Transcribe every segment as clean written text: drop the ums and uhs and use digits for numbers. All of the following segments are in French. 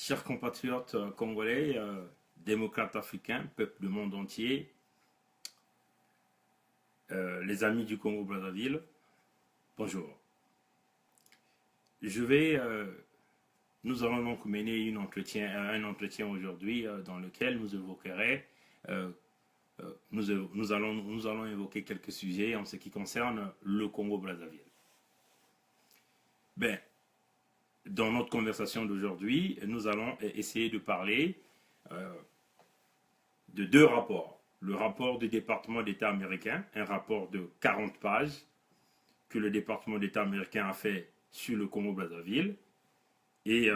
Chers compatriotes congolais, démocrates africains, peuple du monde entier, les amis du Congo-Brazzaville, bonjour. Nous allons donc mener un entretien aujourd'hui dans lequel nous allons évoquer quelques sujets en ce qui concerne le Congo-Brazzaville. Ben, dans notre conversation d'aujourd'hui, nous allons essayer de parler de deux rapports. Le rapport du département d'État américain, un rapport de 40 pages que le département d'État américain a fait sur le Congo-Brazzaville. Et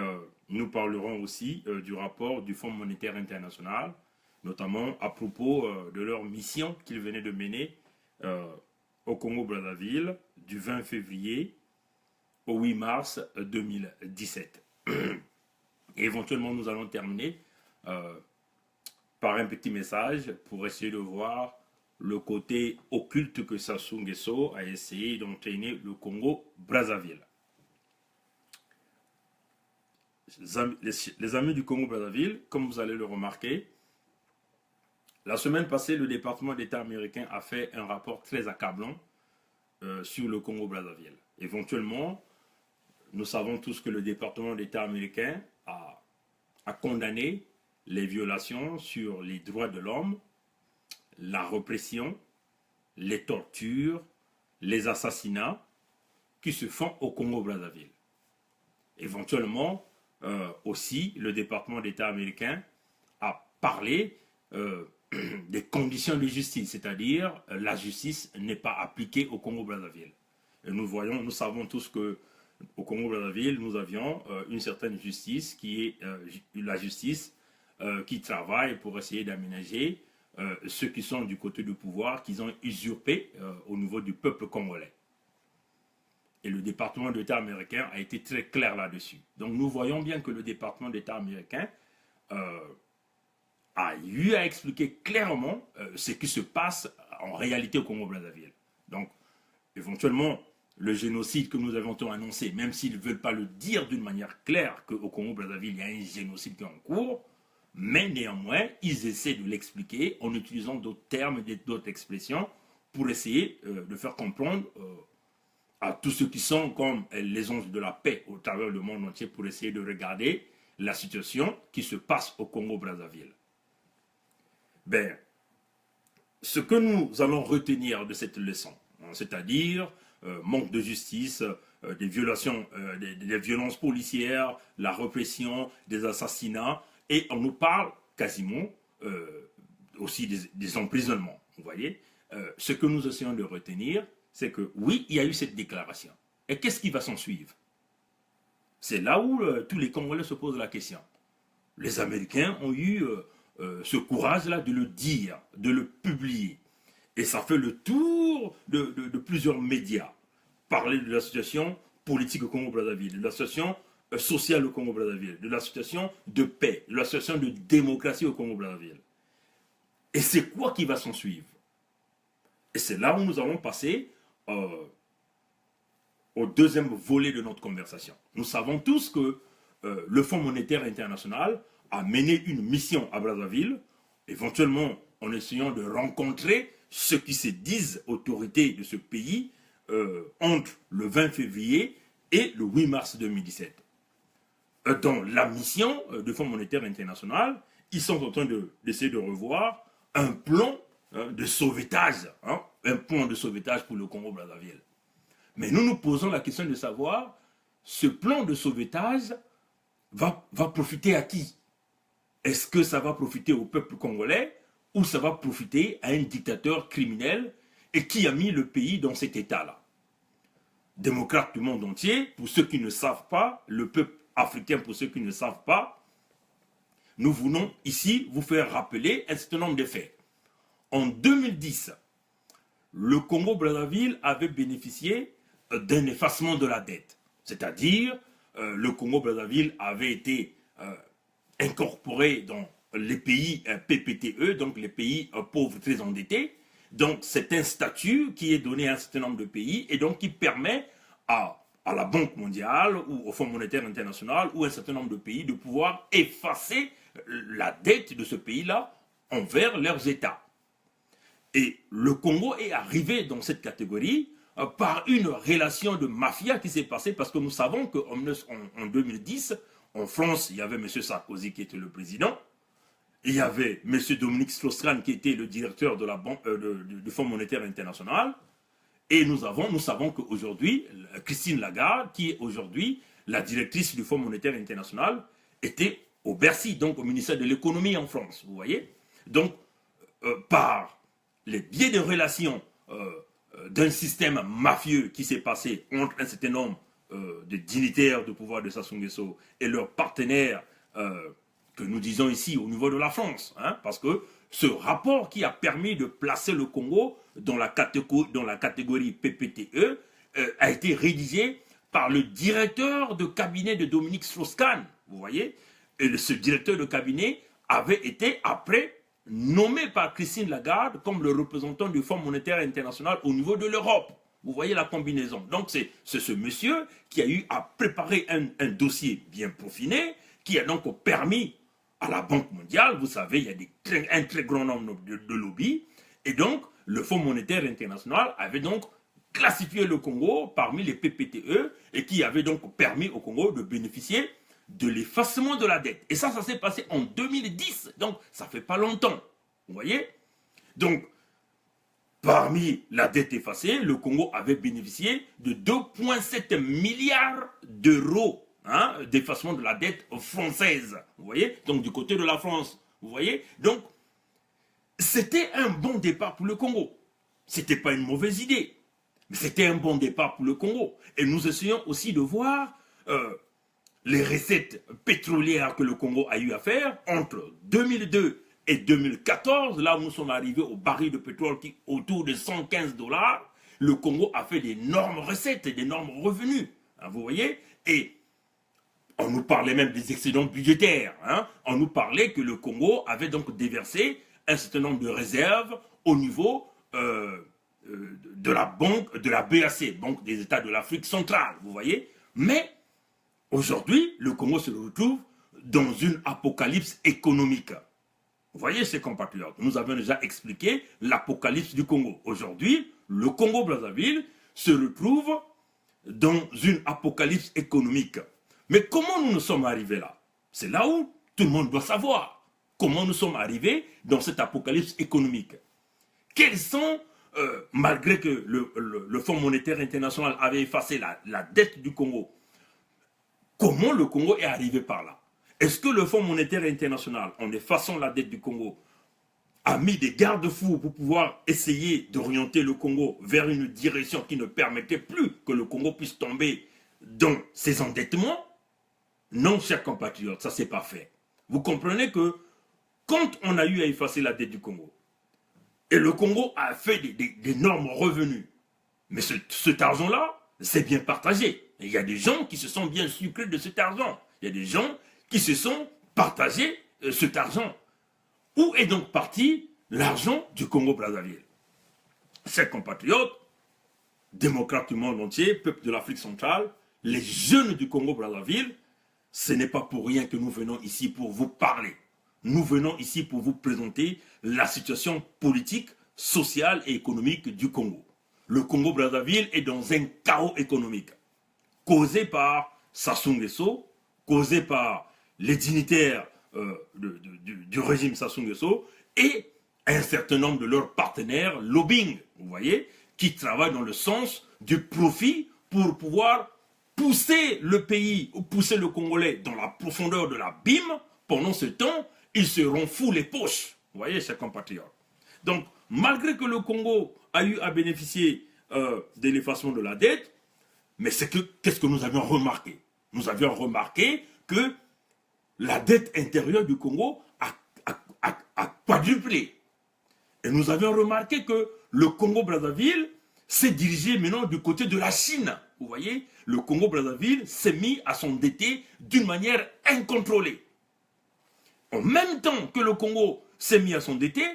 nous parlerons aussi du rapport du Fonds monétaire international, notamment à propos de leur mission qu'ils venaient de mener au Congo-Brazzaville du 20 février au 8 mars 2017. Et éventuellement, nous allons terminer par un petit message pour essayer de voir le côté occulte que Sassou Nguesso a essayé d'entraîner le Congo-Brazzaville. Les amis du Congo-Brazzaville, comme vous allez le remarquer, la semaine passée, le département d'État américain a fait un rapport très accablant sur le Congo-Brazzaville. Éventuellement, nous savons tous que le département d'État américain a condamné les violations sur les droits de l'homme, la répression, les tortures, les assassinats qui se font au Congo-Brazzaville. Éventuellement, aussi, le département d'État américain a parlé des conditions de justice, c'est-à-dire la justice n'est pas appliquée au Congo-Brazzaville. Nous savons tous que au Congo-Brazzaville, nous avions une certaine justice qui est la justice qui travaille pour essayer d'aménager ceux qui sont du côté du pouvoir, qu'ils ont usurpé au niveau du peuple congolais. Et le département d'État américain a été très clair là-dessus. Donc nous voyons bien que le département d'État américain a eu à expliquer clairement ce qui se passe en réalité au Congo-Brazzaville. Donc éventuellement, le génocide que nous avons annoncé, même s'ils ne veulent pas le dire d'une manière claire qu'au Congo-Brazzaville, il y a un génocide qui est en cours, mais néanmoins, ils essaient de l'expliquer en utilisant d'autres termes et d'autres expressions pour essayer de faire comprendre à tous ceux qui sont comme les anges de la paix au travers du monde entier pour essayer de regarder la situation qui se passe au Congo-Brazzaville. Ben, ce que nous allons retenir de cette leçon, c'est-à-dire manque de justice, des violations, des violences policières, la répression, des assassinats, et on nous parle quasiment aussi des emprisonnements. Vous voyez, ce que nous essayons de retenir, c'est que oui, il y a eu cette déclaration. Et qu'est-ce qui va s'en suivre? C'est là où tous les Congolais se posent la question. Les Américains ont eu ce courage-là de le dire, de le publier. Et ça fait le tour de plusieurs médias. Parler de la situation politique au Congo-Brazzaville, de la situation sociale au Congo-Brazzaville, de la situation de paix, de la situation de démocratie au Congo-Brazzaville. Et c'est quoi qui va s'en suivre? Et c'est là où nous allons passer au deuxième volet de notre conversation. Nous savons tous que le Fonds monétaire international a mené une mission à Brazzaville, éventuellement en essayant de rencontrer ceux qui se disent autorités de ce pays entre le 20 février et le 8 mars 2017. Dans la mission du Fonds monétaire international, ils sont en train d'essayer de revoir un plan de sauvetage, un plan de sauvetage pour le Congo-Brazzaville. Mais nous nous posons la question de savoir, ce plan de sauvetage va profiter à qui? Est-ce que ça va profiter au peuple congolais ou ça va profiter à un dictateur criminel et qui a mis le pays dans cet état-là? Démocrates du monde entier, pour ceux qui ne savent pas, le peuple africain pour ceux qui ne savent pas, nous voulons ici vous faire rappeler un certain nombre de faits. En 2010, le Congo-Brazzaville avait bénéficié d'un effacement de la dette. C'est-à-dire, le Congo-Brazzaville avait été incorporé dans les pays PPTE, donc les pays pauvres très endettés. Donc c'est un statut qui est donné à un certain nombre de pays et donc qui permet à à la Banque mondiale ou au Fonds monétaire international ou un certain nombre de pays de pouvoir effacer la dette de ce pays-là envers leurs États. Et le Congo est arrivé dans cette catégorie par une relation de mafia qui s'est passée, parce que nous savons qu'en 2010, en France, il y avait M. Sarkozy qui était le président, il y avait M. Dominique Strauss-Kahn qui était le directeur de la banque, du Fonds monétaire international, et nous savons qu'aujourd'hui, Christine Lagarde, qui est aujourd'hui la directrice du Fonds monétaire international, était au Bercy, donc au ministère de l'économie en France, vous voyez. Donc, par les biais de relations d'un système mafieux qui s'est passé entre un certain nombre de dignitaires de pouvoir de Sassou Nguesso et leurs partenaires que nous disons ici au niveau de la France, hein, parce que ce rapport qui a permis de placer le Congo dans la catégorie PPTE a été rédigé par le directeur de cabinet de Dominique Strauss-Kahn, vous voyez, et ce directeur de cabinet avait été après nommé par Christine Lagarde comme le représentant du Fonds monétaire international au niveau de l'Europe. Vous voyez la combinaison. Donc c'est ce monsieur qui a eu à préparer un dossier bien peaufiné, qui a donc permis à la Banque mondiale, vous savez, il y a un très grand nombre de lobbies, et donc le Fonds monétaire international avait donc classifié le Congo parmi les PPTE, et qui avait donc permis au Congo de bénéficier de l'effacement de la dette. Et ça s'est passé en 2010, donc ça fait pas longtemps, vous voyez. Donc, parmi la dette effacée, le Congo avait bénéficié de 2,7 milliards d'euros d'effacement de la dette française, vous voyez, donc du côté de la France, vous voyez. Donc, c'était un bon départ pour le Congo. C'était pas une mauvaise idée, mais c'était un bon départ pour le Congo. Et nous essayons aussi de voir les recettes pétrolières que le Congo a eu à faire entre 2002 et 2014, là où nous sommes arrivés au baril de pétrole qui autour de 115 $, le Congo a fait d'énormes recettes et d'énormes revenus, hein, vous voyez. Et on nous parlait même des excédents budgétaires, hein. On nous parlait que le Congo avait donc déversé un certain nombre de réserves au niveau de la banque, de la BAC, Banque des États de l'Afrique centrale, vous voyez. Mais aujourd'hui, le Congo se retrouve dans une apocalypse économique. Vous voyez, ces compatriotes, nous avons déjà expliqué l'apocalypse du Congo. Aujourd'hui, le Congo-Brazzaville se retrouve dans une apocalypse économique. Mais comment nous sommes arrivés là? C'est là où tout le monde doit savoir. Comment nous sommes arrivés dans cette apocalypse économique? Quels sont, malgré que le Fonds monétaire international avait effacé la dette du Congo, comment le Congo est arrivé par là? Est-ce que le Fonds monétaire international, en effaçant la dette du Congo, a mis des garde-fous pour pouvoir essayer d'orienter le Congo vers une direction qui ne permettait plus que le Congo puisse tomber dans ses endettements? Non, chers compatriotes, ça c'est pas fait. Vous comprenez que quand on a eu à effacer la dette du Congo, et le Congo a fait d'énormes revenus, mais cet argent-là, c'est bien partagé. Et il y a des gens qui se sont bien sucrés de cet argent. Il y a des gens qui se sont partagés cet argent. Où est donc parti l'argent du Congo-Brazzaville? Chers compatriotes, démocrates du monde entier, peuple de l'Afrique centrale, les jeunes du Congo-Brazzaville, ce n'est pas pour rien que nous venons ici pour vous parler. Nous venons ici pour vous présenter la situation politique, sociale et économique du Congo. Le Congo-Brazzaville est dans un chaos économique causé par Sassou Nguesso, causé par les dignitaires du régime Sassou Nguesso et un certain nombre de leurs partenaires lobbying, vous voyez, qui travaillent dans le sens du profit pour pouvoir pousser le pays, ou pousser le Congolais dans la profondeur de l'abîme. Pendant ce temps, ils se renfouent les poches, vous voyez, chers compatriotes. Donc, malgré que le Congo a eu à bénéficier de l'effacement de la dette, mais qu'est-ce que nous avions remarqué? Nous avions remarqué que la dette intérieure du Congo a quadruplé. Et nous avions remarqué que le Congo-Brazzaville s'est dirigé maintenant du côté de la Chine. Vous voyez, le Congo-Brazzaville s'est mis à s'endetter d'une manière incontrôlée. En même temps que le Congo s'est mis à s'endetter,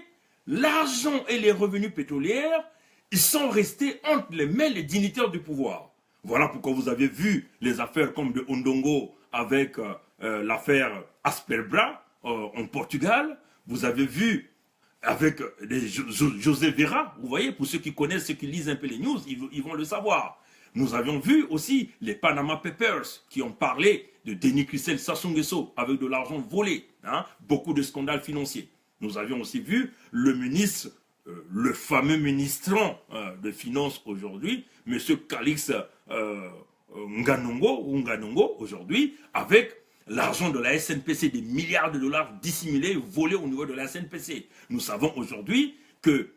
l'argent et les revenus pétroliers, ils sont restés entre les mains des dignitaires du pouvoir. Voilà pourquoi vous avez vu les affaires comme de Ondongo avec l'affaire Asperbra en Portugal. Vous avez vu avec José Vera, vous voyez, pour ceux qui connaissent, ceux qui lisent un peu les news, ils vont le savoir. Nous avions vu aussi les Panama Papers qui ont parlé de Denis Christel Sassou Nguesso avec de l'argent volé, hein, beaucoup de scandales financiers. Nous avions aussi vu le ministre, le fameux ministrant de Finances aujourd'hui, M. Calix Nganongo aujourd'hui, avec l'argent de la SNPC, des milliards de dollars dissimulés, volés au niveau de la SNPC. Nous savons aujourd'hui que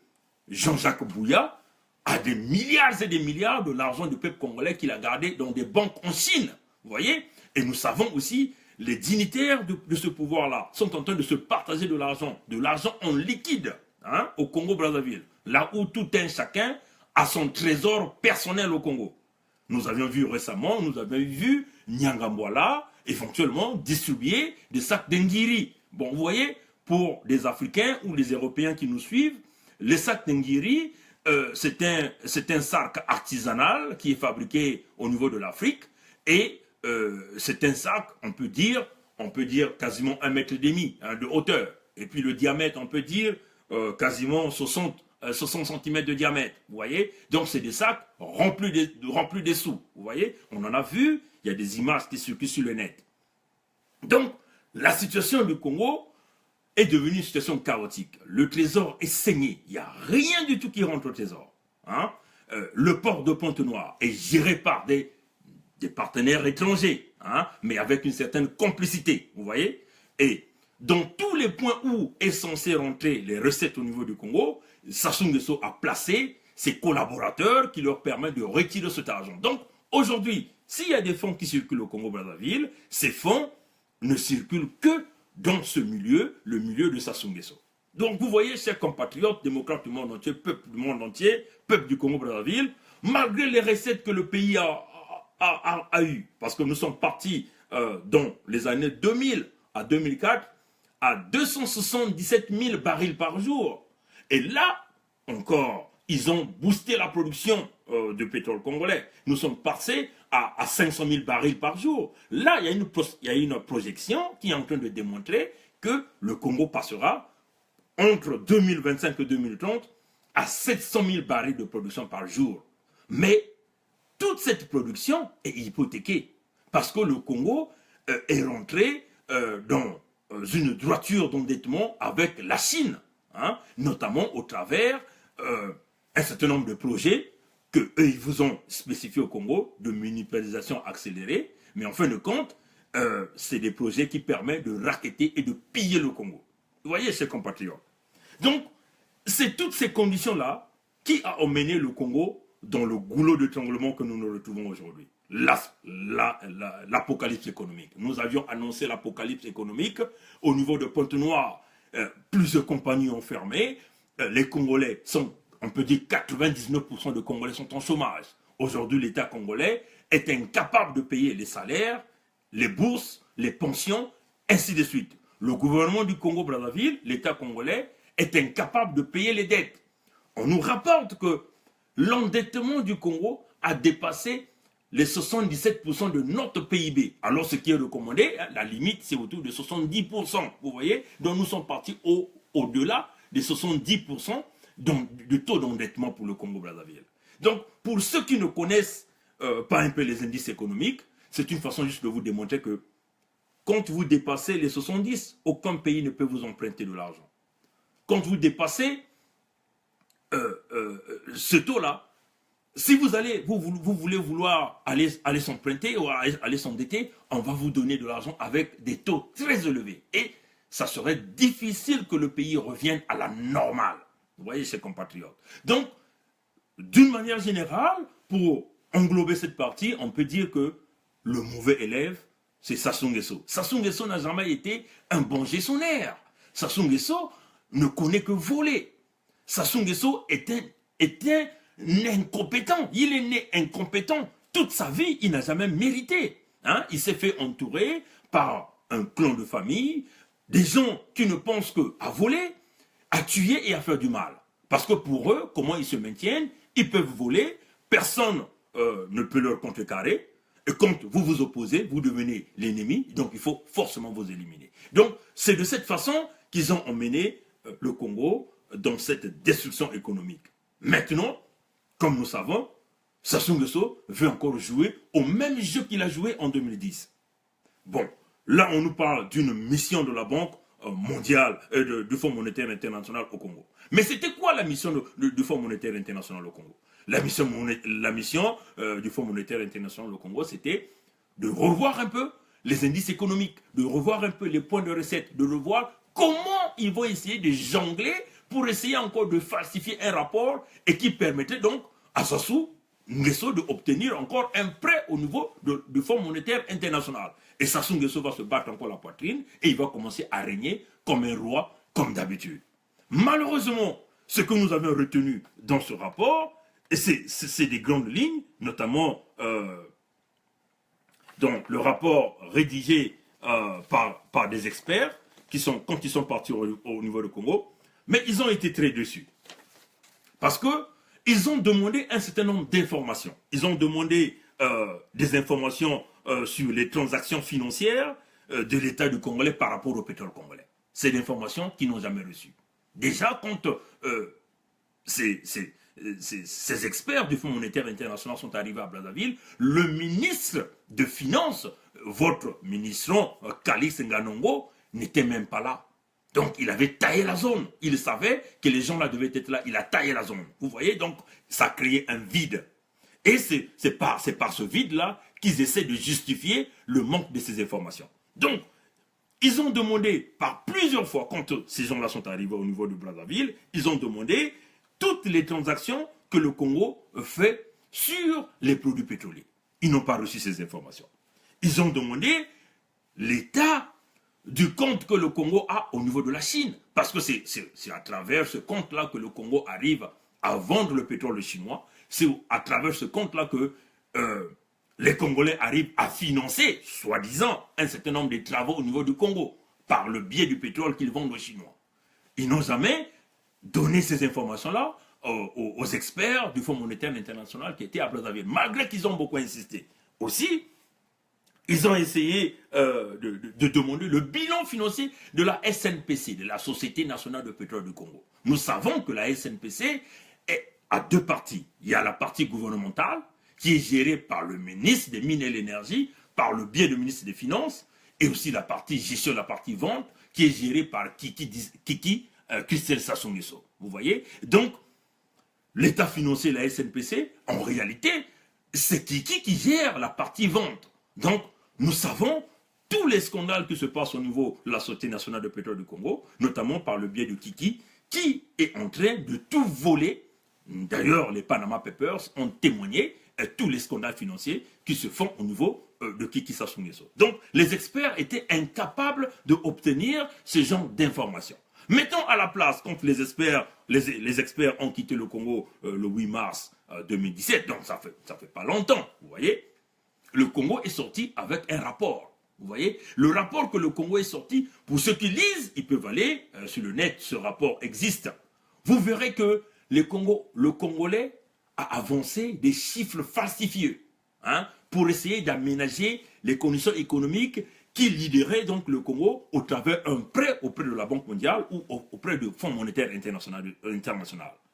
Jean-Jacques Bouya a des milliards et des milliards de l'argent du peuple congolais qu'il a gardé dans des banques en Chine. Vous voyez? Et nous savons aussi les dignitaires de ce pouvoir-là sont en train de se partager de l'argent en liquide, hein, au Congo-Brazzaville, là où tout un chacun a son trésor personnel au Congo. Nous avions vu récemment, nous avions vu Nyangambwala éventuellement distribuer des sacs d'Engiri. Bon, vous voyez, pour des Africains ou des Européens qui nous suivent, les sacs d'Engiri, c'est un sac artisanal qui est fabriqué au niveau de l'Afrique et c'est un sac, on peut dire quasiment 1,5 mètre hein, de hauteur. Et puis le diamètre, on peut dire quasiment 60 cm de diamètre. Vous voyez? Donc c'est des sacs remplis des sous. Vous voyez? On en a vu, il y a des images qui circulent sur le net. Donc la situation du Congo est devenue une situation chaotique. Le trésor est saigné. Il n'y a rien du tout qui rentre au trésor. Hein? Le port de Pointe-Noire est géré par des partenaires étrangers, hein? Mais avec une certaine complicité. Vous voyez? Et dans tous les points où est censé rentrer les recettes au niveau du Congo, Sassou Nguesso a placé ses collaborateurs qui leur permettent de retirer cet argent. Donc aujourd'hui, s'il y a des fonds qui circulent au Congo-Brazzaville, ces fonds ne circulent que dans ce milieu, le milieu de Sassou Nguesso. Donc vous voyez, chers compatriotes, démocrates du monde entier, peuple du monde entier, peuple du Congo-Brazzaville, malgré les recettes que le pays a eues, parce que nous sommes partis dans les années 2000 à 2004 à 277 000 barils par jour. Et là, encore, ils ont boosté la production de pétrole congolais. Nous sommes passés à 500 000 barils par jour. Là, il y a une projection qui est en train de démontrer que le Congo passera entre 2025 et 2030 à 700 000 barils de production par jour. Mais toute cette production est hypothéquée parce que le Congo est rentré dans une droiture d'endettement avec la Chine, hein, notamment au travers un certain nombre de projets qu'eux, ils vous ont spécifiés au Congo, de municipalisation accélérée, mais en fin de compte, c'est des projets qui permettent de racketter et de piller le Congo. Vous voyez, chers compatriotes. Donc, c'est toutes ces conditions-là qui a emmené le Congo dans le goulot d'étranglement que nous nous retrouvons aujourd'hui. L'apocalypse économique. Nous avions annoncé l'apocalypse économique au niveau de Pointe-Noire. Plusieurs compagnies ont fermé. Les Congolais sont, on peut dire 99% de Congolais sont en chômage. Aujourd'hui, l'État congolais est incapable de payer les salaires, les bourses, les pensions, ainsi de suite. Le gouvernement du Congo-Brazzaville, l'État congolais, est incapable de payer les dettes. On nous rapporte que l'endettement du Congo a dépassé les 77% de notre PIB. Alors ce qui est recommandé, la limite, c'est autour de 70%. Vous voyez? Donc nous sommes partis au-delà des 70% de taux d'endettement pour le Congo-Brazzaville. Donc pour ceux qui ne connaissent pas un peu les indices économiques, c'est une façon juste de vous démontrer que quand vous dépassez les 70, aucun pays ne peut vous emprunter de l'argent. Quand vous dépassez ce taux-là, si vous voulez aller s'emprunter ou aller s'endetter, on va vous donner de l'argent avec des taux très élevés. Et ça serait difficile que le pays revienne à la normale. Vous voyez, chers compatriotes. Donc, d'une manière générale, pour englober cette partie, on peut dire que le mauvais élève, c'est Sassou Nguesso. Sassou Nguesso n'a jamais été un bon gestionnaire. Sassou Nguesso ne connaît que voler. Sassou Nguesso est un incompétent. Il est né incompétent. Toute sa vie, il n'a jamais mérité. Hein? Il s'est fait entourer par un clan de famille, des gens qui ne pensent qu'à voler, à tuer et à faire du mal. Parce que pour eux, comment ils se maintiennent? Ils peuvent voler, personne ne peut leur contrecarrer. Et quand vous vous opposez, vous devenez l'ennemi, donc il faut forcément vous éliminer. Donc c'est de cette façon qu'ils ont emmené le Congo dans cette destruction économique. Maintenant, comme nous savons, Sassou Nguesso veut encore jouer au même jeu qu'il a joué en 2010. Bon, là on nous parle d'une mission de la Banque mondiale, du Fonds monétaire international au Congo. Mais c'était quoi la mission du Fonds monétaire international au Congo? La mission du Fonds monétaire international au Congo, c'était de revoir un peu les indices économiques, de revoir un peu les points de recette, de revoir comment ils vont essayer de jongler pour essayer encore de falsifier un rapport et qui permettait donc à Sassou Nguesso d'obtenir encore un prêt au niveau du Fonds monétaire international. Et Sassou Nguesso va se battre encore la poitrine et il va commencer à régner comme un roi, comme d'habitude. Malheureusement, ce que nous avions retenu dans ce rapport, et c'est des grandes lignes, notamment dans le rapport rédigé par des experts, quand ils sont partis au niveau du Congo, mais ils ont été très déçus. Parce qu'ils ont demandé un certain nombre d'informations. Ils ont demandé des informations sur les transactions financières de l'État du Congolais par rapport au pétrole congolais. C'est l'information qu'ils n'ont jamais reçue. Déjà, quand ces experts du Fonds monétaire international sont arrivés à Brazzaville, le ministre de Finances, votre ministre Kalix Nganongo, n'était même pas là. Donc, il avait taillé la zone. Il savait que les gens là devaient être là. Il a taillé la zone. Vous voyez, donc, ça a créé un vide. Et c'est par ce vide-là qu'ils essaient de justifier le manque de ces informations. Donc, ils ont demandé par plusieurs fois, quand ces gens-là sont arrivés au niveau de Brazzaville, ils ont demandé toutes les transactions que le Congo fait sur les produits pétroliers. Ils n'ont pas reçu ces informations. Ils ont demandé l'état du compte que le Congo a au niveau de la Chine. Parce que c'est à travers ce compte-là que le Congo arrive à vendre le pétrole chinois. C'est à travers ce compte-là que les Congolais arrivent à financer, soi-disant, un certain nombre de travaux au niveau du Congo, par le biais du pétrole qu'ils vendent aux Chinois. Ils n'ont jamais donné ces informations-là aux experts du Fonds monétaire international qui étaient à Brazzaville, malgré qu'ils ont beaucoup insisté. Aussi, ils ont essayé de demander le bilan financier de la SNPC, de la Société nationale de pétrole du Congo. Nous savons que la SNPC a deux parties. Il y a la partie gouvernementale, qui est gérée par le ministre des Mines et de l'Énergie, par le biais du ministre des Finances, et aussi la partie gestion, la partie vente, qui est gérée par Christelle Sassou Nguesso. Vous voyez? Donc, l'état financier de la SNPC, en réalité, c'est Kiki qui gère la partie vente. Donc, nous savons tous les scandales qui se passent au niveau de la Société nationale de pétrole du Congo, notamment par le biais de Kiki, qui est en train de tout voler. D'ailleurs, les Panama Papers ont témoigné tous les scandales financiers qui se font au niveau de Kiki Sassou Nguesso. Donc, les experts étaient incapables d'obtenir ce genre d'informations. Mettons à la place, quand les experts ont quitté le Congo le 8 mars 2017, donc ça fait pas longtemps, vous voyez, le Congo est sorti avec un rapport. Vous voyez, le rapport que le Congo est sorti, pour ceux qui lisent, ils peuvent aller sur le net, ce rapport existe. Vous verrez que le Congolais a avancé des chiffres falsifiés pour essayer d'aménager les conditions économiques qui lidéraient donc le Congo au travers d'un prêt auprès de la Banque mondiale ou auprès du Fonds monétaire international.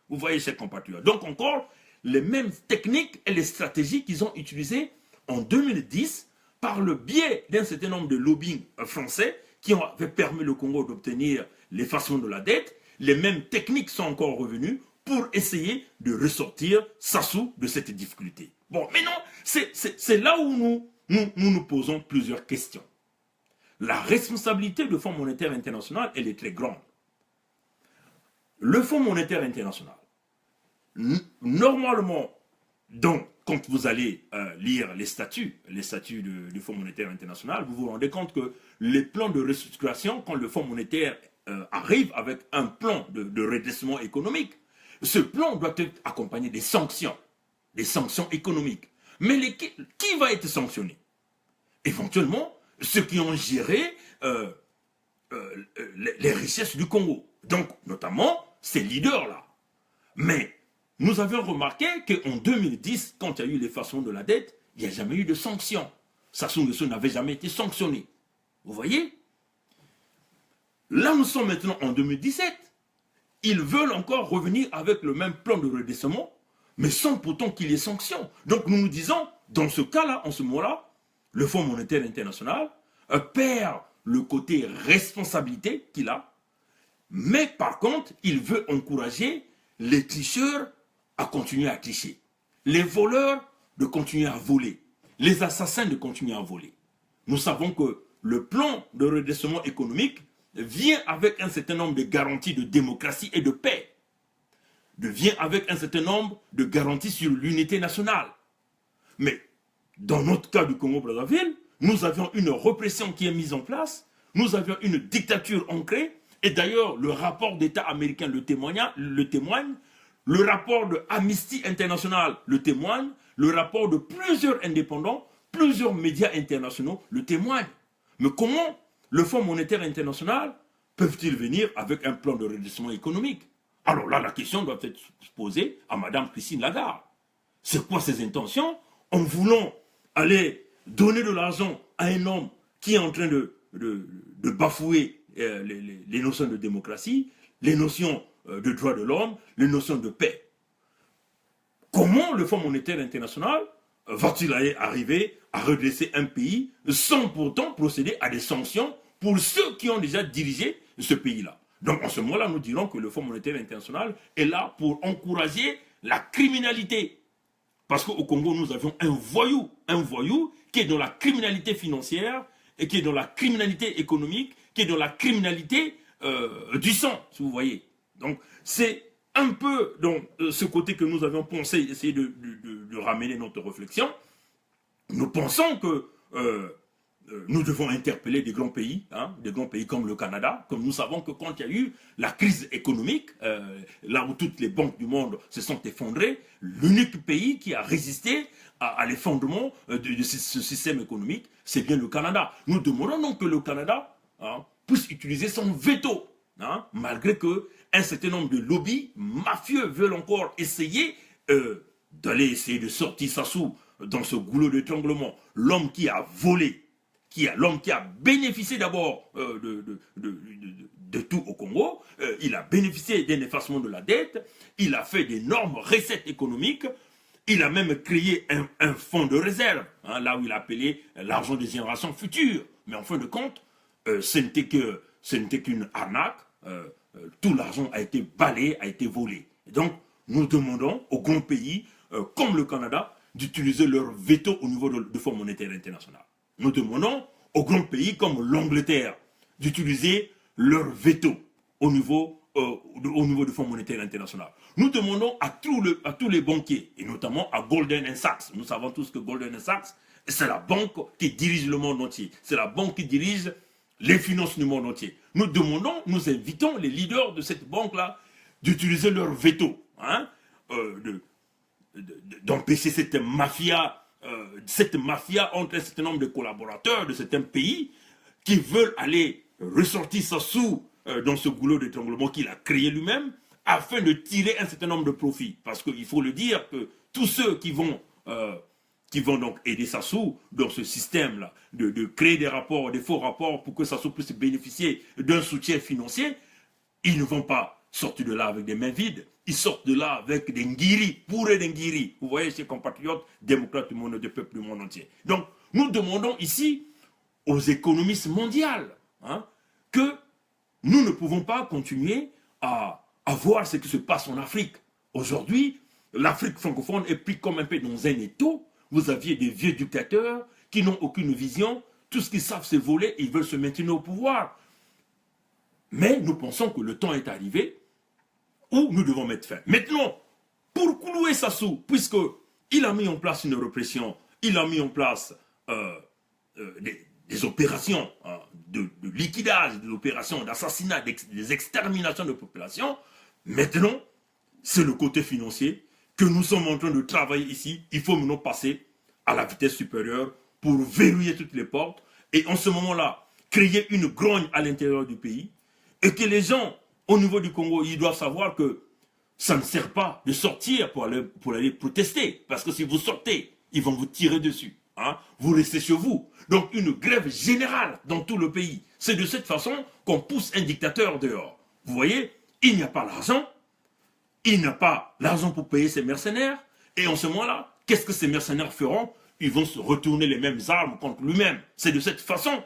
Vous voyez, chers compatriotes. Donc encore, les mêmes techniques et les stratégies qu'ils ont utilisées en 2010 par le biais d'un certain nombre de lobbying français qui avaient permis au Congo d'obtenir l'effacement de la dette, les mêmes techniques sont encore revenues pour essayer de ressortir Sassou de cette difficulté. Bon, mais non, c'est là où nous posons plusieurs questions. La responsabilité du Fonds monétaire international, elle est très grande. Le Fonds monétaire international, normalement, donc, quand vous allez lire les statuts du Fonds monétaire international, vous vous rendez compte que les plans de restructuration, quand le Fonds monétaire arrive avec un plan de redressement économique, ce plan doit être accompagné des sanctions économiques. Mais qui va être sanctionné? Éventuellement, ceux qui ont géré les richesses du Congo. Donc, notamment, ces leaders-là. Mais nous avions remarqué qu'en 2010, quand il y a eu l'effacement de la dette, il n'y a jamais eu de sanctions. Sassou Nguesso n'avait jamais été sanctionné. Vous voyez? Là, nous sommes maintenant en 2017. Ils veulent encore revenir avec le même plan de redressement, mais sans pourtant qu'il y ait sanctions. Donc nous nous disons, dans ce cas-là, en ce moment-là, le Fonds monétaire international perd le côté responsabilité qu'il a, mais par contre, il veut encourager les tricheurs à continuer à tricher, les voleurs de continuer à voler, les assassins de continuer à voler. Nous savons que le plan de redressement économique vient avec un certain nombre de garanties de démocratie et de paix, vient avec un certain nombre de garanties sur l'unité nationale. Mais dans notre cas du Congo-Brazzaville, nous avions une répression qui est mise en place, nous avions une dictature ancrée, et d'ailleurs le rapport d'État américain le témoigne, le rapport de Amnesty International le témoigne, le rapport de plusieurs indépendants, plusieurs médias internationaux le témoignent. Mais comment le Fonds monétaire international peuvent-ils venir avec un plan de redressement économique? Alors là, la question doit être posée à Mme Christine Lagarde. C'est quoi ses intentions en voulant aller donner de l'argent à un homme qui est en train de bafouer les notions de démocratie, les notions de droits de l'homme, les notions de paix? Comment le Fonds monétaire international va-t-il arriver à redresser un pays sans pourtant procéder à des sanctions pour ceux qui ont déjà dirigé ce pays-là? Donc en ce moment-là, nous dirons que le Fonds monétaire international est là pour encourager la criminalité. Parce qu'au Congo, nous avions un voyou qui est dans la criminalité financière, et qui est dans la criminalité économique, qui est dans la criminalité du sang, si vous voyez. Donc c'est un peu dans ce côté que nous avions pensé essayer de ramener notre réflexion. Nous pensons que nous devons interpeller des grands pays comme le Canada, comme nous savons que quand il y a eu la crise économique, là où toutes les banques du monde se sont effondrées, l'unique pays qui a résisté à l'effondrement de ce système économique, c'est bien le Canada. Nous demandons donc que le Canada puisse utiliser son veto, malgré qu'un certain nombre de lobbies mafieux veulent encore essayer d'aller essayer de sortir Sassou dans ce goulot d'étranglement. L'homme qui a volé, l'homme qui a bénéficié d'abord de tout au Congo, il a bénéficié d'un effacement de la dette, il a fait d'énormes recettes économiques, il a même créé un fonds de réserve, là où il a appelé l'argent des générations futures. Mais en fin de compte, ce n'était qu'une arnaque, tout l'argent a été balayé, a été volé. Et donc, nous demandons aux grands pays, comme le Canada, d'utiliser leur veto au niveau du Fonds monétaire international. Nous demandons aux grands pays comme l'Angleterre d'utiliser leur veto au niveau du Fonds monétaire international. Nous demandons à tous les banquiers, et notamment à Goldman Sachs. Nous savons tous que Goldman Sachs, c'est la banque qui dirige le monde entier. C'est la banque qui dirige les finances du monde entier. Nous invitons les leaders de cette banque-là d'utiliser leur veto, d'empêcher cette mafia entre un certain nombre de collaborateurs de certains pays qui veulent aller ressortir Sassou dans ce goulot d'étranglement qu'il a créé lui-même afin de tirer un certain nombre de profits. Parce qu'il faut le dire que tous ceux qui vont donc aider Sassou dans ce système-là, de créer des faux rapports pour que Sassou puisse bénéficier d'un soutien financier, ils ne vont pas sortir de là avec des mains vides. Ils sortent de là avec des nguiris, bourrés des nguiris. Vous voyez, ces compatriotes démocrates du monde, des peuples du monde entier. Donc, nous demandons ici aux économistes mondiaux que nous ne pouvons pas continuer à voir ce qui se passe en Afrique. Aujourd'hui, l'Afrique francophone est prise comme un peu dans un étau. Vous aviez des vieux dictateurs qui n'ont aucune vision. Tout ce qu'ils savent, c'est voler. Ils veulent se maintenir au pouvoir. Mais nous pensons que le temps est arrivé où nous devons mettre fin. Maintenant, pour clouer Sassou, puisqu'il a mis en place une répression, il a mis en place des opérations de liquidage, des opérations d'assassinat, des exterminations de population, maintenant, c'est le côté financier que nous sommes en train de travailler ici. Il faut maintenant passer à la vitesse supérieure pour verrouiller toutes les portes et en ce moment-là, créer une grogne à l'intérieur du pays et que les gens, au niveau du Congo, ils doivent savoir que ça ne sert pas de sortir pour aller protester. Parce que si vous sortez, ils vont vous tirer dessus. Hein? Vous restez chez vous. Donc une grève générale dans tout le pays. C'est de cette façon qu'on pousse un dictateur dehors. Vous voyez, il n'y a pas l'argent. Il n'a pas l'argent pour payer ses mercenaires. Et en ce moment-là, qu'est-ce que ces mercenaires feront? Ils vont se retourner les mêmes armes contre lui-même. C'est de cette façon.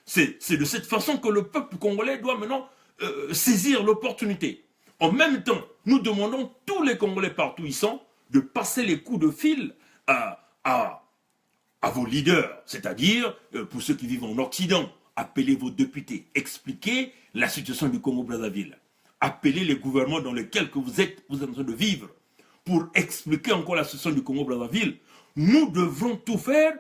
C'est de cette façon que le peuple congolais doit maintenant saisir l'opportunité. En même temps, nous demandons tous les Congolais partout où ils sont de passer les coups de fil à vos leaders, c'est-à-dire pour ceux qui vivent en Occident, appelez vos députés, expliquez la situation du Congo-Brazzaville, appelez les gouvernements dans lesquels vous êtes en train de vivre pour expliquer encore la situation du Congo-Brazzaville. Nous devrons tout faire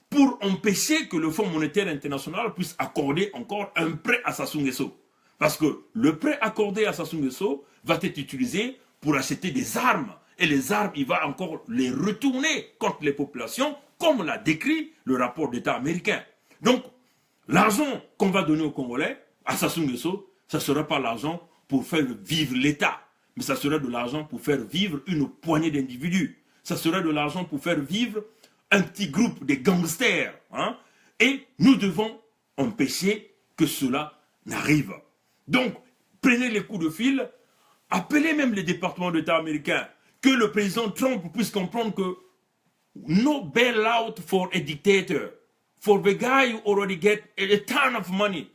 pour empêcher que le Fonds monétaire international puisse accorder encore un prêt à Sassou Nguesso. Parce que le prêt accordé à Sassou Nguesso va être utilisé pour acheter des armes. Et les armes, il va encore les retourner contre les populations, comme l'a décrit le rapport d'État américain. Donc, l'argent qu'on va donner aux Congolais, à Sassou Nguesso, ça ne sera pas l'argent pour faire vivre l'État, mais ça sera de l'argent pour faire vivre une poignée d'individus. Ça sera de l'argent pour faire vivre un petit groupe de gangsters. Hein? Et nous devons empêcher que cela n'arrive. Donc, prenez les coups de fil, appelez même les départements d'État américains, que le président Trump puisse comprendre que no bailout for a dictator, for the guy who already get a ton of money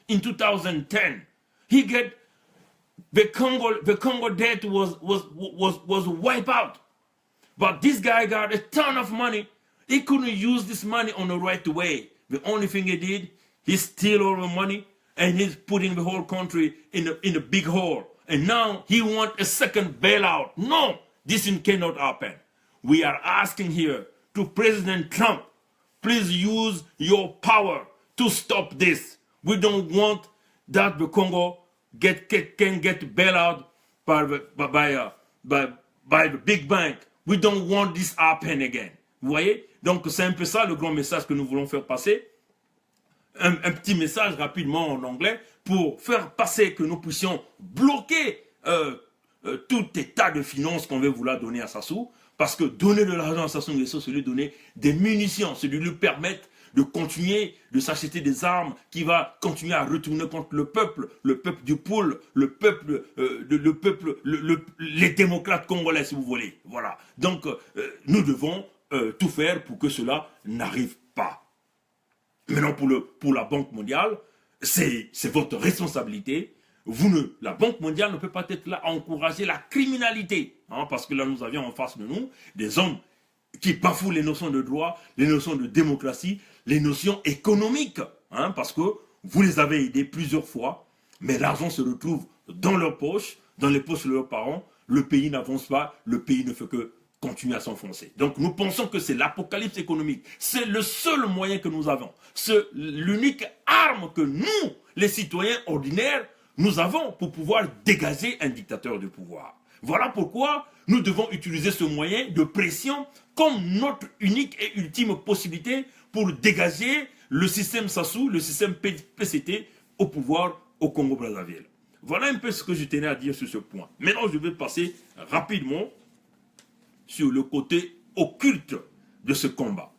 in 2010. He get the Congo debt was wiped out. But this guy got a ton of money. He couldn't use this money on the right way. The only thing he did, he steal all the money and he's putting the whole country in a big hole. And now he wants a second bailout. No, this cannot happen. We are asking here to President Trump, please use your power to stop this. We don't want that the Congo can get bailout by the big bank. We don't want this happen again. Vous voyez? Donc c'est un peu ça le grand message que nous voulons faire passer. Un petit message rapidement en anglais pour faire passer que nous puissions bloquer tout état de finances qu'on veut vouloir donner à Sassou. Parce que donner de l'argent à Sassou Nguesso, c'est lui donner des munitions, c'est lui permettre de continuer de s'acheter des armes qui va continuer à retourner contre le peuple du pôle, les démocrates congolais, si vous voulez. Voilà. Donc, nous devons tout faire pour que cela n'arrive pas. Maintenant, pour la Banque mondiale, c'est votre responsabilité. La Banque mondiale ne peut pas être là à encourager la criminalité. Hein, parce que là, nous avions en face de nous des hommes qui bafouent les notions de droit, les notions de démocratie, les notions économiques. Hein, parce que vous les avez aidés plusieurs fois, mais l'argent se retrouve dans leurs poches, dans les poches de leurs parents. Le pays n'avance pas, le pays ne fait que continuer à s'enfoncer. Donc nous pensons que c'est l'apocalypse économique. C'est le seul moyen que nous avons. C'est l'unique arme que nous, les citoyens ordinaires, nous avons pour pouvoir dégager un dictateur du pouvoir. Voilà pourquoi nous devons utiliser ce moyen de pression comme notre unique et ultime possibilité pour dégager le système Sassou, le système PCT au pouvoir au Congo-Brazzaville. Voilà un peu ce que je tenais à dire sur ce point. Maintenant, je vais passer rapidement sur le côté occulte de ce combat.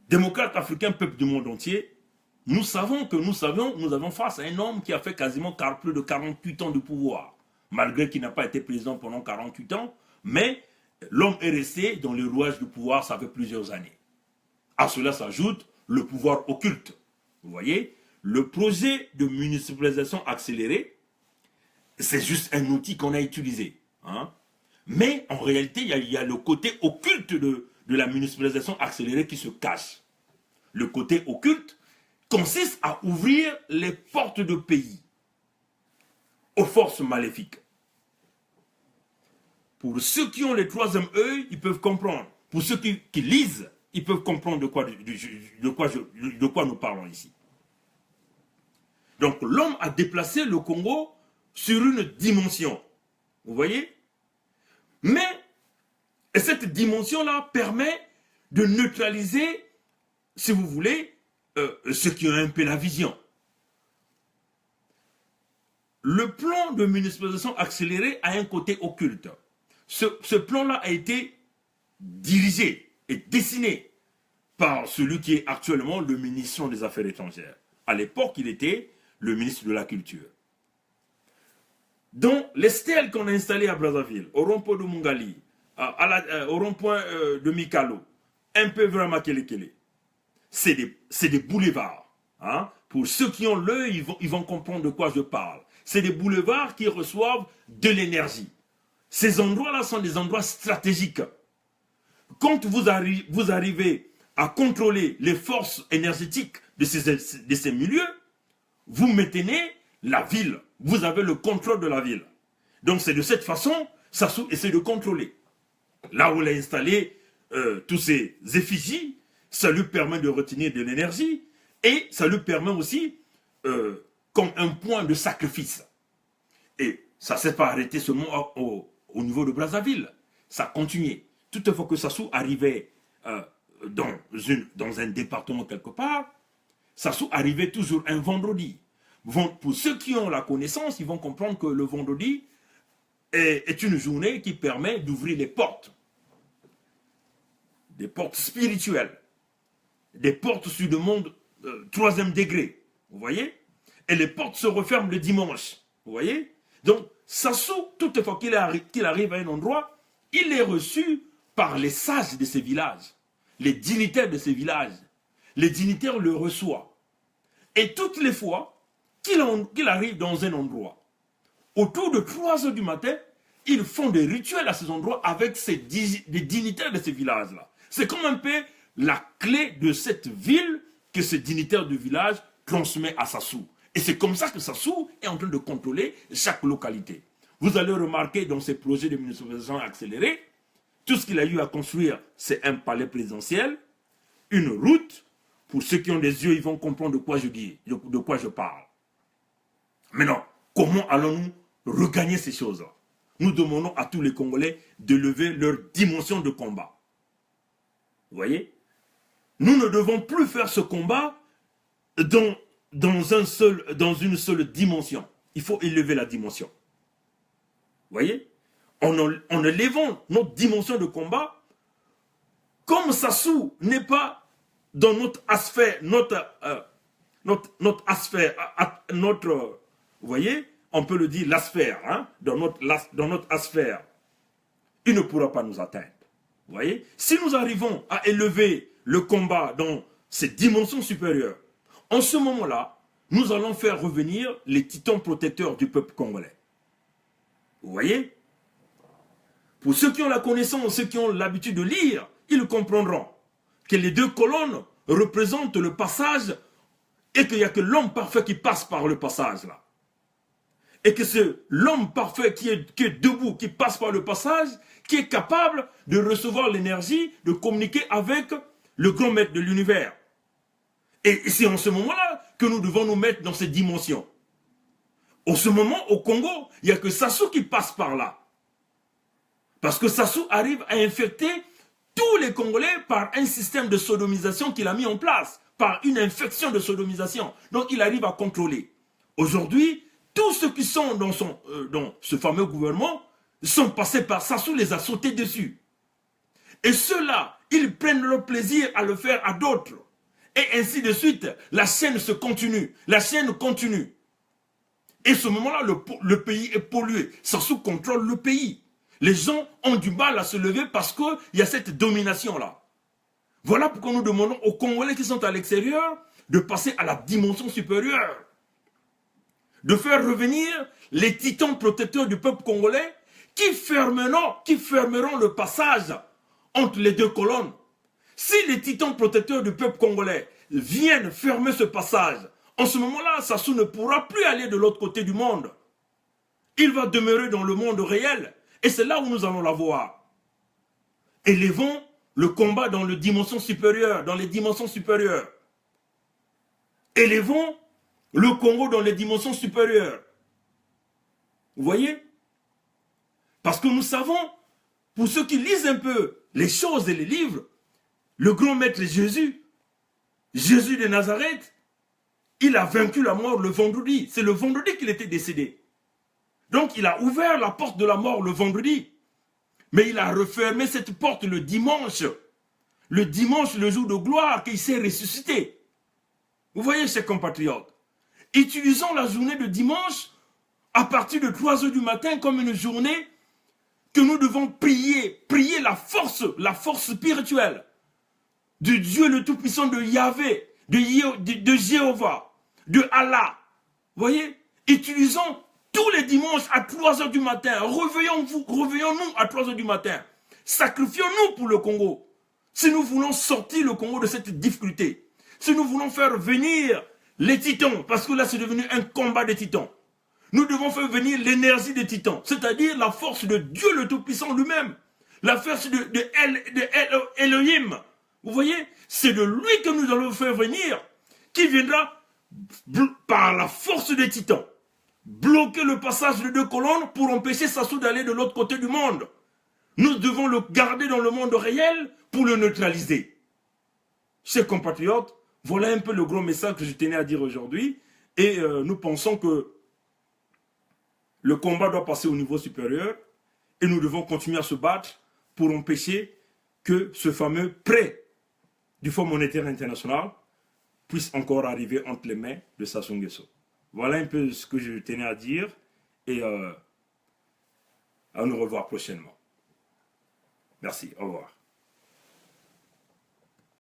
Démocrates africains, peuple du monde entier, nous avons face à un homme qui a fait quasiment plus de 48 ans de pouvoir, malgré qu'il n'a pas été président pendant 48 ans, mais l'homme est resté dans le rouage du pouvoir, ça fait plusieurs années. À cela s'ajoute le pouvoir occulte. Vous voyez, le projet de municipalisation accélérée, c'est juste un outil qu'on a utilisé. Hein? Mais en réalité, il y a le côté occulte de la municipalisation accélérée qui se cache. Le côté occulte consiste à ouvrir les portes de pays aux forces maléfiques. Pour ceux qui ont le troisième œil, ils peuvent comprendre. Pour ceux qui lisent, ils peuvent comprendre de quoi nous parlons ici. Donc l'homme a déplacé le Congo sur une dimension. Vous voyez? Mais cette dimension-là permet de neutraliser, si vous voulez, ceux qui ont un peu la vision. le plan de municipalisation accélérée a un côté occulte. Ce plan-là a été dirigé et dessiné par celui qui est actuellement le ministre des Affaires étrangères. À l'époque, il était le ministre de la Culture. Donc, les stèles qu'on a installées à Brazzaville, au rond-point de Mungali, au rond-point de Mikalo, un peu vers Makelekele, c'est des boulevards. Hein? Pour ceux qui ont l'œil, ils vont comprendre de quoi je parle. C'est des boulevards qui reçoivent de l'énergie. Ces endroits-là sont des endroits stratégiques. Quand vous arrivez à contrôler les forces énergétiques de ces milieux, vous maintenez la ville. Vous avez le contrôle de la ville. Donc c'est de cette façon, Sassou essaie de contrôler. Là où il a installé tous ces effigies, ça lui permet de retenir de l'énergie et ça lui permet aussi comme un point de sacrifice. Et ça ne s'est pas arrêté seulement au niveau de Brazzaville. Ça a continué. Toutefois que Sassou arrivait dans un département quelque part, Sassou arrivait toujours un vendredi. Pour ceux qui ont la connaissance, ils vont comprendre que le vendredi est une journée qui permet d'ouvrir les portes. Des portes spirituelles. Des portes sur le monde 3e degré. Vous voyez? Et les portes se referment le dimanche. Vous voyez? Donc, Sassou, toutefois qu'il arrive à un endroit, il est reçu par les sages de ces villages. Les dignitaires de ces villages. Les dignitaires le reçoivent. Et toutes les fois qu'il arrive dans un endroit, autour de 3 heures du matin, ils font des rituels à ces endroits avec les dignitaires de ces villages-là. C'est comme un peu la clé de cette ville que ce dignitaire du village transmet à Sassou. Et c'est comme ça que Sassou est en train de contrôler chaque localité. Vous allez remarquer dans ces projets de municipalisation accélérée, tout ce qu'il a eu à construire, c'est un palais présidentiel, une route. Pour ceux qui ont des yeux, ils vont comprendre de quoi je dis, de quoi je parle. Maintenant, comment allons-nous regagner ces choses-là? Nous demandons à tous les Congolais de lever leur dimension de combat. Vous voyez? Nous ne devons plus faire ce combat dans une seule dimension. Il faut élever la dimension. Vous voyez? En élevant notre dimension de combat, comme Sassou n'est pas dans notre aspect, vous voyez, on peut le dire l'asphère, hein, dans notre asphère, il ne pourra pas nous atteindre. Vous voyez, si nous arrivons à élever le combat dans cette dimension supérieure, en ce moment-là, nous allons faire revenir les titans protecteurs du peuple congolais. Vous voyez? Pour ceux qui ont la connaissance, ceux qui ont l'habitude de lire, ils comprendront que les 2 colonnes représentent le passage et qu'il n'y a que l'homme parfait qui passe par le passage là. Et que c'est l'homme parfait qui est debout, qui passe par le passage, qui est capable de recevoir l'énergie, de communiquer avec le grand maître de l'univers. Et c'est en ce moment-là que nous devons nous mettre dans cette dimension. En ce moment, au Congo, il n'y a que Sassou qui passe par là. Parce que Sassou arrive à infecter tous les Congolais par un système de sodomisation qu'il a mis en place, par une infection de sodomisation. Donc il arrive à contrôler. Aujourd'hui, tous ceux qui sont dans ce fameux gouvernement sont passés par Sassou, les a sautés dessus. Et ceux-là, ils prennent leur plaisir à le faire à d'autres. Et ainsi de suite, la chaîne se continue. La chaîne continue. Et à ce moment-là, le pays est pollué. Sassou contrôle le pays. Les gens ont du mal à se lever parce qu'il y a cette domination-là. Voilà pourquoi nous demandons aux Congolais qui sont à l'extérieur de passer à la dimension supérieure. De faire revenir les titans protecteurs du peuple congolais qui fermeront le passage entre les 2 colonnes. Si les titans protecteurs du peuple congolais viennent fermer ce passage, en ce moment-là, Sassou ne pourra plus aller de l'autre côté du monde. Il va demeurer dans le monde réel. Et c'est là où nous allons la voir. Élevons le combat dans les dimensions supérieures, Élevons le Congo dans les dimensions supérieures. Vous voyez? Parce que nous savons, pour ceux qui lisent un peu les choses et les livres, le grand maître Jésus, Jésus de Nazareth, il a vaincu la mort le vendredi. C'est le vendredi qu'il était décédé. Donc il a ouvert la porte de la mort le vendredi. Mais il a refermé cette porte le dimanche. Le dimanche, le jour de gloire, qu'il s'est ressuscité. Vous voyez, chers compatriotes, utilisons la journée de dimanche à partir de 3 heures du matin comme une journée que nous devons prier la force spirituelle de Dieu le Tout-Puissant, de Yahvé, de Jéhovah, de Allah. Vous voyez, utilisons tous les dimanches à 3 heures du matin. Réveillons-nous à 3 heures du matin. Sacrifions-nous pour le Congo. Si nous voulons sortir le Congo de cette difficulté, si nous voulons faire venir les titans, parce que là c'est devenu un combat des titans, nous devons faire venir l'énergie des titans, c'est-à-dire la force de Dieu le Tout-Puissant lui-même, la force de Elohim. Vous voyez, c'est de lui que nous allons faire venir, qui viendra par la force des titans, bloquer le passage de 2 colonnes pour empêcher Sassou d'aller de l'autre côté du monde. Nous devons le garder dans le monde réel pour le neutraliser. Chers compatriotes, voilà un peu le gros message que je tenais à dire aujourd'hui. Et nous pensons que le combat doit passer au niveau supérieur et nous devons continuer à se battre pour empêcher que ce fameux prêt du Fonds monétaire international puisse encore arriver entre les mains de Sassou Nguesso. Voilà un peu ce que je tenais à dire et à nous revoir prochainement. Merci, au revoir.